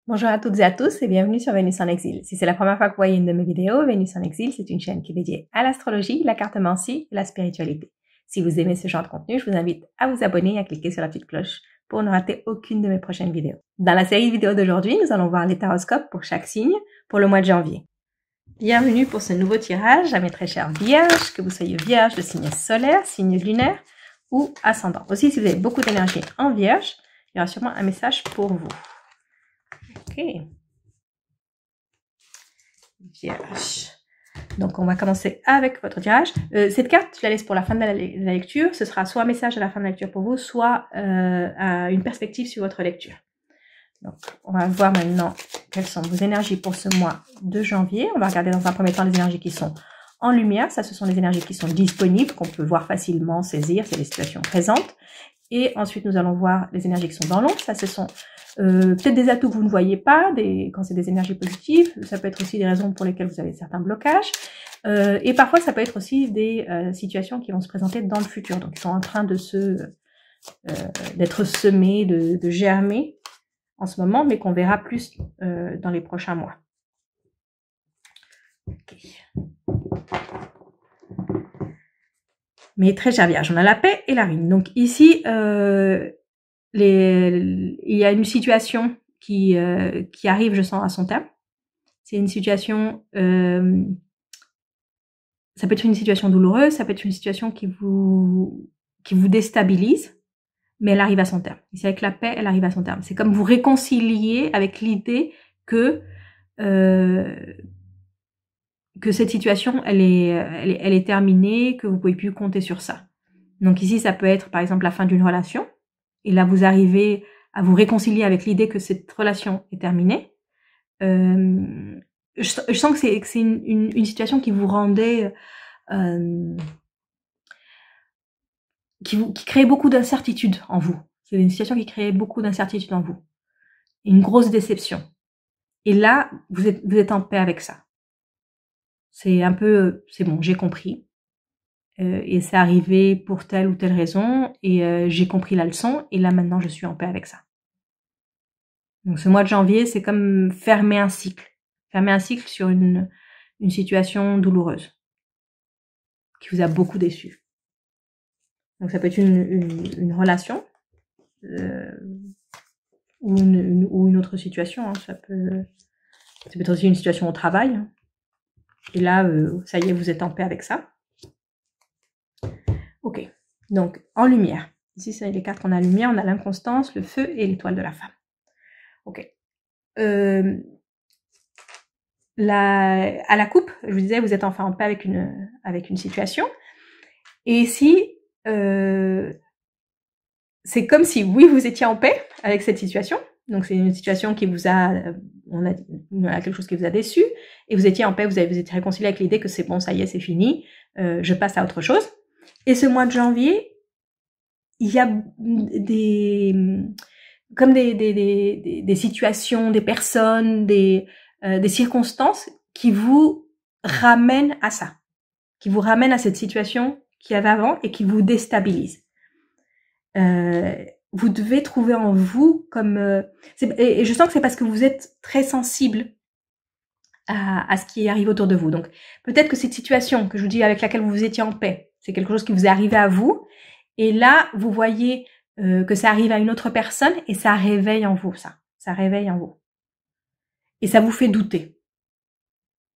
Bonjour à toutes et à tous et bienvenue sur Vénus en exil. Si c'est la première fois que vous voyez une de mes vidéos, Vénus en exil, c'est une chaîne qui est dédiée à l'astrologie, la cartomancie et la spiritualité. Si vous aimez ce genre de contenu, je vous invite à vous abonner et à cliquer sur la petite cloche pour ne rater aucune de mes prochaines vidéos. Dans la série de vidéos d'aujourd'hui, nous allons voir les taroscopes pour chaque signe pour le mois de janvier. Bienvenue pour ce nouveau tirage à mes très chers vierges, que vous soyez vierge de signe solaire, signe lunaire ou ascendant. Aussi, si vous avez beaucoup d'énergie en vierge, il y aura sûrement un message pour vous. Ok. Vierge. Donc, on va commencer avec votre tirage. Cette carte, je la laisse pour la fin de la lecture. Ce sera soit un message à la fin de la lecture pour vous, soit une perspective sur votre lecture. Donc, on va voir maintenant quelles sont vos énergies pour ce mois de janvier. On va regarder dans un premier temps les énergies qui sont en lumière. Ça, ce sont les énergies qui sont disponibles, qu'on peut voir facilement, saisir. C'est les situations présentes. Et ensuite, nous allons voir les énergies qui sont dans l'ombre. Ça, ce sont peut-être des atouts que vous ne voyez pas, quand c'est des énergies positives. Ça peut être aussi des raisons pour lesquelles vous avez certains blocages. Et parfois, ça peut être aussi des situations qui vont se présenter dans le futur. Donc, ils sont en train de d'être semés, de germer en ce moment, mais qu'on verra plus dans les prochains mois. Okay. Mais très chère Vierge, on a la paix et la ruine. Donc ici, il y a une situation qui arrive, je sens, à son terme. C'est une situation, ça peut être une situation douloureuse, ça peut être une situation qui vous déstabilise, mais elle arrive à son terme. Ici, avec la paix, elle arrive à son terme. C'est comme vous réconcilier avec l'idée que cette situation, elle est terminée, que vous pouvez plus compter sur ça. Donc ici, ça peut être, par exemple, la fin d'une relation. Et là, vous arrivez à vous réconcilier avec l'idée que cette relation est terminée. Je sens que c'est une situation qui vous rendait, qui crée beaucoup d'incertitudes en vous. C'est une situation qui crée beaucoup d'incertitudes en vous. Une grosse déception. Et là, vous êtes en paix avec ça. C'est un peu, c'est bon, j'ai compris. Et c'est arrivé pour telle ou telle raison. Et j'ai compris la leçon. Et là, maintenant, je suis en paix avec ça. Donc, ce mois de janvier, c'est comme fermer un cycle. Fermer un cycle sur une situation douloureuse. Qui vous a beaucoup déçu. Donc, ça peut être une relation. Ou une autre situation. Hein. Ça peut être aussi une situation au travail. Hein. Et là, ça y est, vous êtes en paix avec ça. Ok. Donc, en lumière. Ici, c'est les cartes qu'on a en lumière. On a l'inconstance, le feu et l'étoile de la femme. Ok. À la coupe, je vous disais, vous êtes enfin en paix avec une situation. Et ici, c'est comme si, oui, vous étiez en paix avec cette situation. Donc, c'est une situation qui vous a, on a quelque chose qui vous a déçu. Et vous étiez en paix, vous étiez réconcilié avec l'idée que c'est bon, ça y est, c'est fini. Je passe à autre chose. Et ce mois de janvier, il y a des situations, des personnes, des circonstances qui vous ramènent à ça. Qui vous ramènent à cette situation qu'il y avait avant et qui vous déstabilise. Vous devez trouver en vous comme et je sens que c'est parce que vous êtes très sensible à ce qui arrive autour de vous. Donc peut-être que cette situation que je vous dis avec laquelle vous étiez en paix, c'est quelque chose qui vous est arrivé à vous, et là vous voyez que ça arrive à une autre personne et ça réveille en vous ça réveille en vous et ça vous fait douter.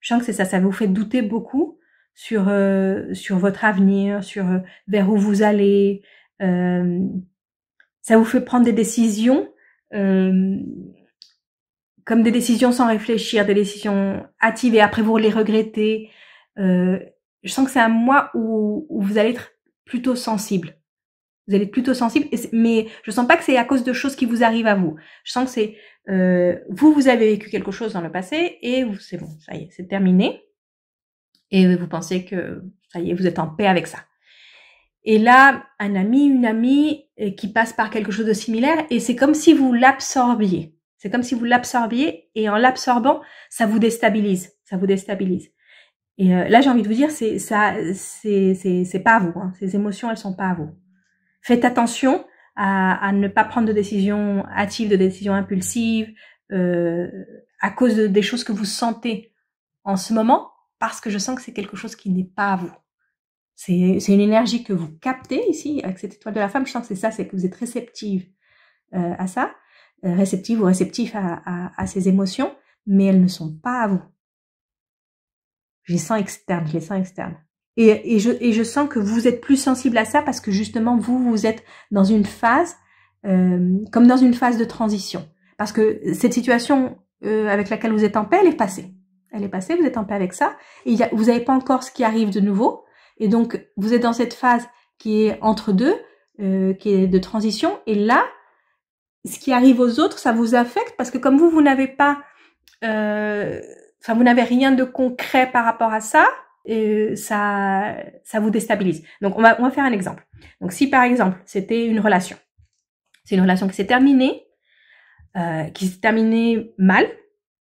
Je sens que c'est ça vous fait douter beaucoup sur votre avenir, sur vers où vous allez. Ça vous fait prendre des décisions comme des décisions sans réfléchir, des décisions hâtives et après vous les regrettez. Je sens que c'est un mois où vous allez être plutôt sensible. Vous allez être plutôt sensible, mais je sens pas que c'est à cause de choses qui vous arrivent à vous. Je sens que c'est vous avez vécu quelque chose dans le passé et c'est bon, ça y est, c'est terminé. Et vous pensez que ça y est, vous êtes en paix avec ça. Et là, un ami, une amie qui passe par quelque chose de similaire et c'est comme si vous l'absorbiez. C'est comme si vous l'absorbiez et en l'absorbant, ça vous déstabilise. Ça vous déstabilise. Et là, j'ai envie de vous dire, c'est pas à vous. Hein. Ces émotions, elles sont pas à vous. Faites attention à ne pas prendre de décisions hâtives, de décisions impulsives. à cause des choses que vous sentez en ce moment, parce que je sens que c'est quelque chose qui n'est pas à vous. C'est une énergie que vous captez ici, avec cette étoile de la femme. Je sens que c'est ça, c'est que vous êtes réceptive à ça, réceptive ou réceptif à ces émotions, mais elles ne sont pas à vous. Je les sens externes, je les sens externes. Et je sens que vous êtes plus sensible à ça parce que justement, vous êtes dans une phase, comme dans une phase de transition. Parce que cette situation avec laquelle vous êtes en paix, elle est passée. Elle est passée, vous êtes en paix avec ça. Et vous n'avez pas encore ce qui arrive de nouveau. Et donc, vous êtes dans cette phase qui est entre deux, qui est de transition. Et là, ce qui arrive aux autres, ça vous affecte parce que comme vous n'avez pas... vous n'avez rien de concret par rapport à ça, ça vous déstabilise. Donc, on va faire un exemple. Donc, si par exemple, c'était une relation. C'est une relation qui s'est terminée mal,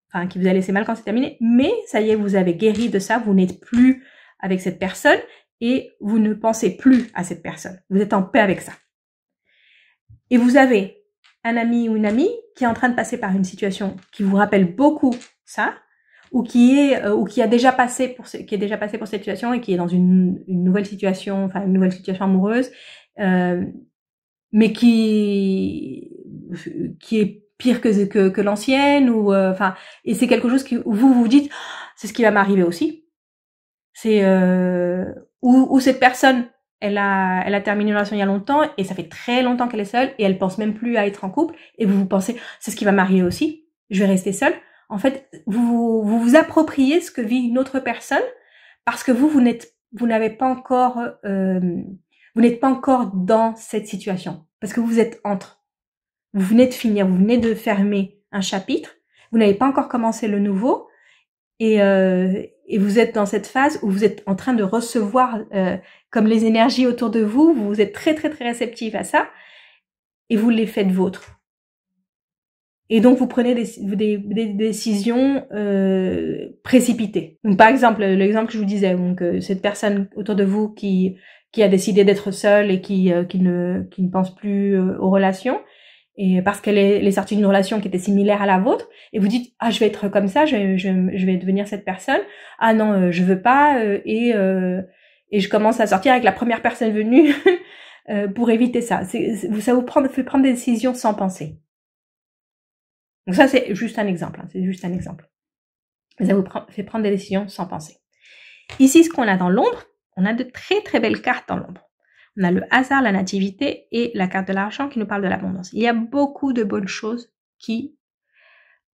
enfin, qui vous a laissé mal quand c'est terminé, mais ça y est, vous avez guéri de ça, vous n'êtes plus avec cette personne et vous ne pensez plus à cette personne. Vous êtes en paix avec ça. Et vous avez un ami ou une amie qui est en train de passer par une situation qui vous rappelle beaucoup ça, ou qui a déjà passé pour cette situation et qui est dans une nouvelle situation, enfin une nouvelle situation amoureuse, mais qui est pire que l'ancienne, ou et c'est quelque chose où vous dites c'est ce qui va m'arriver aussi. C'est où cette personne elle a terminé une relation il y a longtemps et ça fait très longtemps qu'elle est seule et elle pense même plus à être en couple, et vous pensez c'est ce qui va m'arriver aussi, je vais rester seule. En fait, vous appropriez ce que vit une autre personne parce que vous n'êtes pas encore dans cette situation, parce que vous êtes entre. Vous venez de finir, vous venez de fermer un chapitre, vous n'avez pas encore commencé le nouveau, et vous êtes dans cette phase où vous êtes en train de recevoir comme les énergies autour de vous, vous êtes très très très réceptif à ça, et vous les faites vôtres. Et donc, vous prenez des décisions précipitées. Donc, par exemple, l'exemple que je vous disais, donc cette personne autour de vous qui a décidé d'être seule et qui ne pense plus aux relations, et parce qu'elle est sortie d'une relation qui était similaire à la vôtre, et vous dites je vais être comme ça, je vais devenir cette personne. Ah non, je veux pas, et je commence à sortir avec la première personne venue pour éviter ça. Ça vous fait prendre des décisions sans penser. Donc ça, c'est juste un exemple. C'est juste un exemple. Mais ça vous fait prendre des décisions sans penser. Ici, ce qu'on a dans l'ombre, on a de très très belles cartes dans l'ombre. On a le hasard, la nativité et la carte de l'argent qui nous parle de l'abondance. Il y a beaucoup de bonnes choses qui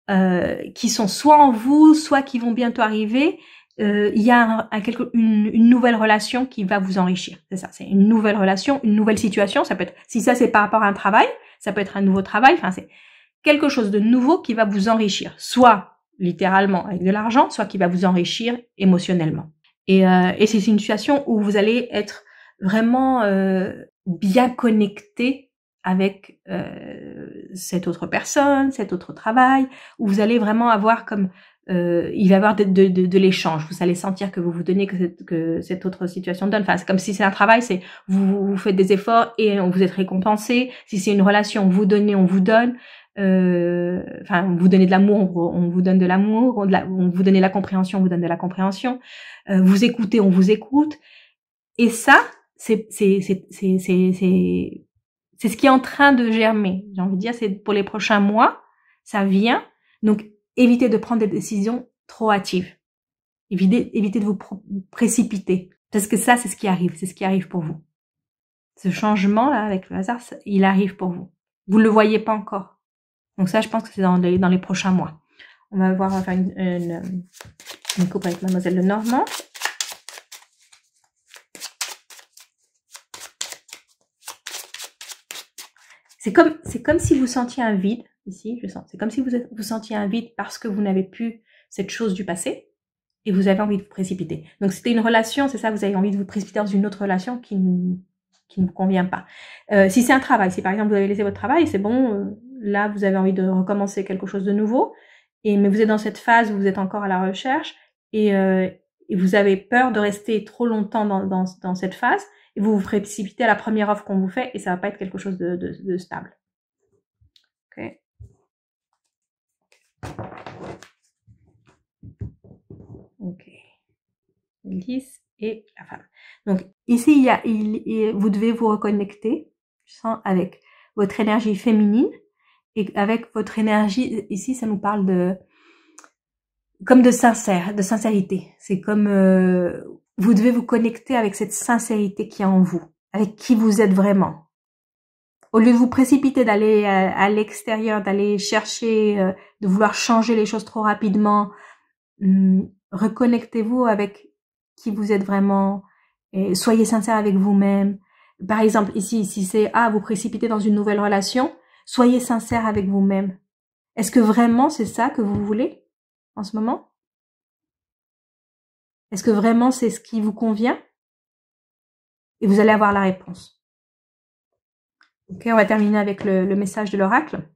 sont soit en vous, soit qui vont bientôt arriver. Il y a une nouvelle relation qui va vous enrichir. C'est ça, c'est une nouvelle relation, une nouvelle situation. Ça peut être, si ça c'est par rapport à un travail, ça peut être un nouveau travail. Enfin, c'est quelque chose de nouveau qui va vous enrichir, soit littéralement avec de l'argent, soit qui va vous enrichir émotionnellement. Et c'est une situation où vous allez être vraiment bien connecté avec cette autre personne, cet autre travail, où vous allez vraiment avoir comme il va y avoir de l'échange. Vous allez sentir que vous vous donnez, que cette autre situation donne. Enfin, c'est comme si c'est un travail, c'est vous faites des efforts et vous êtes récompensé. Si c'est une relation, vous donnez, on vous donne. Vous donnez de l'amour, on vous donne de l'amour, on vous donnez la compréhension, on vous donne de la compréhension, vous écoutez, on vous écoute, et ça, c'est ce qui est en train de germer. J'ai envie de dire, c'est pour les prochains mois, ça vient, donc évitez de prendre des décisions trop hâtives, évitez de vous précipiter, parce que ça, c'est ce qui arrive pour vous. Ce changement là avec le hasard, il arrive pour vous. Vous le voyez pas encore. Donc ça, je pense que c'est dans les prochains mois. On va voir, on va faire une coupe avec Mademoiselle Lenormand. C'est comme si vous sentiez un vide, ici, je sens. C'est comme si vous sentiez un vide parce que vous n'avez plus cette chose du passé et vous avez envie de vous précipiter. Donc c'était une relation, c'est ça, vous avez envie de vous précipiter dans une autre relation qui ne vous convient pas. Si c'est un travail, si par exemple vous avez laissé votre travail, c'est bon, là vous avez envie de recommencer quelque chose de nouveau, mais vous êtes dans cette phase où vous êtes encore à la recherche et vous avez peur de rester trop longtemps dans cette phase, et vous vous précipitez à la première offre qu'on vous fait et ça va pas être quelque chose de stable. Ok. Ok. Le 10 et la femme. Donc ici, vous devez vous reconnecter, je sens, avec votre énergie féminine et avec votre énergie, ici ça nous parle de sincérité. C'est comme vous devez vous connecter avec cette sincérité qui est en vous, avec qui vous êtes vraiment. Au lieu de vous précipiter d'aller à l'extérieur, d'aller chercher, de vouloir changer les choses trop rapidement, reconnectez-vous avec qui vous êtes vraiment et soyez sincère avec vous-même. Par exemple, ici, si c'est vous précipitez dans une nouvelle relation, soyez sincère avec vous-même. Est-ce que vraiment c'est ça que vous voulez en ce moment? Est-ce que vraiment c'est ce qui vous convient? Et vous allez avoir la réponse. Ok, on va terminer avec le message de l'oracle.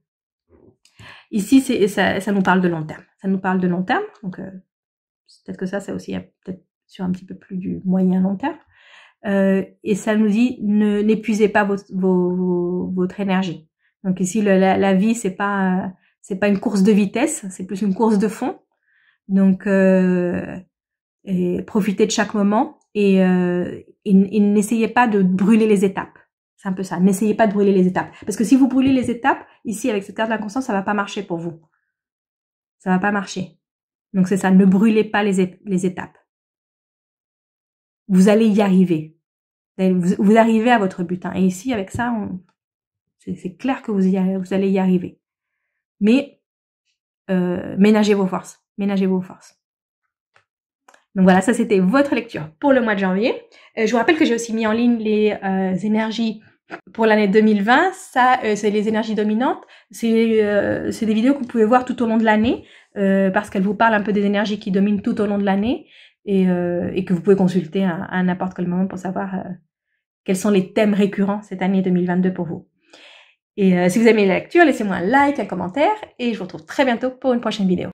Ici, ça nous parle de long terme. Ça nous parle de long terme. Donc, peut-être que ça aussi peut-être sur un petit peu plus du moyen long terme. Et ça nous dit n'épuisez pas votre énergie. Donc ici, la vie, c'est pas une course de vitesse, c'est plus une course de fond. Donc, profitez de chaque moment et n'essayez pas de brûler les étapes. C'est un peu ça. N'essayez pas de brûler les étapes. Parce que si vous brûlez les étapes, ici, avec cette carte de l'inconscience, ça va pas marcher pour vous. Ça va pas marcher. Donc c'est ça. Ne brûlez pas les étapes. Vous allez y arriver. Vous arrivez à votre but. Et ici, avec ça, c'est clair que vous allez y arriver. Mais ménagez vos forces. Ménagez vos forces. Donc voilà, ça c'était votre lecture pour le mois de janvier. Je vous rappelle que j'ai aussi mis en ligne les énergies pour l'année 2020. Ça, c'est les énergies dominantes. C'est des vidéos que vous pouvez voir tout au long de l'année parce qu'elles vous parlent un peu des énergies qui dominent tout au long de l'année et que vous pouvez consulter à n'importe quel moment pour savoir quels sont les thèmes récurrents cette année 2022 pour vous. Et si vous aimez la lecture, laissez-moi un like, un commentaire et je vous retrouve très bientôt pour une prochaine vidéo.